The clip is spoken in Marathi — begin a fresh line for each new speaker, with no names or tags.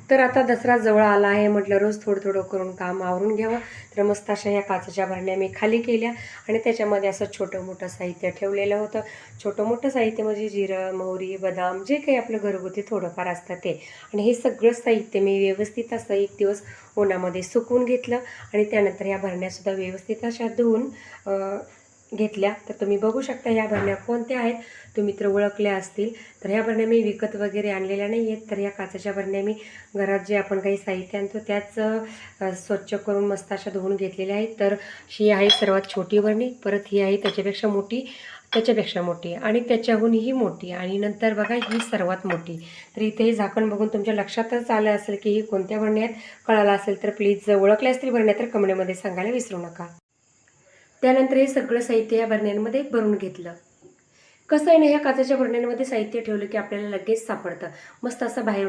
तर आता दसरा जवळ आला आहे म्हटलं रोज थोडं थोडं करून काम आवरून घ्यावं. तर मस्त अशा ह्या काचेच्या भरण्या मी खाली केल्या आणि त्याच्यामध्ये असं छोटं मोठं साहित्य ठेवलेलं होतं. छोटं मोठं साहित्य म्हणजे जिरं, मोहरी, बदाम जे काही आपलं घरगुती थोडंफार असतं ते. आणि हे सगळं साहित्य मी व्यवस्थित असं एक दिवस उन्हामध्ये सुकवून घेतलं आणि त्यानंतर ह्या भरण्यासुद्धा व्यवस्थित अशा धुवून घेतल्या. तर तुम्ही बघू शकता ह्या भरण्या कोणत्या आहेत, तुम्ही तर ओळखल्या असतील. तर ह्या भरण्या मी विकत वगैरे आणलेल्या नाही आहेत. तर ह्या काचेच्या भरण्या मी घरात जे आपण काही साहित्य आणतो त्याच स्वच्छ करून मस्त अशा धुवून घेतलेल्या आहेत. तर ही आहे सर्वात छोटी भरणी, परत ही आहे त्याच्यापेक्षा मोठी, त्याच्यापेक्षा मोठी आणि त्याच्याहूनही मोठी आणि नंतर बघा ही सर्वात मोठी. तर इथे हे झाकण बघून तुमच्या लक्षातच आलं असेल की ही कोणत्या भरण्या आहेत. कळालं असेल तर प्लीज ओळखल्या असतील भरण्या तर कमेंटमध्ये सांगायला विसरू नका. त्यानंतर हे सगळं साहित्य या भरण्यांमध्ये भरून घेतलं. कसं आहे ना, ह्या काचेच्या भरण्यांमध्ये साहित्य ठेवलं की आपल्याला लगेच सापडतं. मस्त असं बाहेरून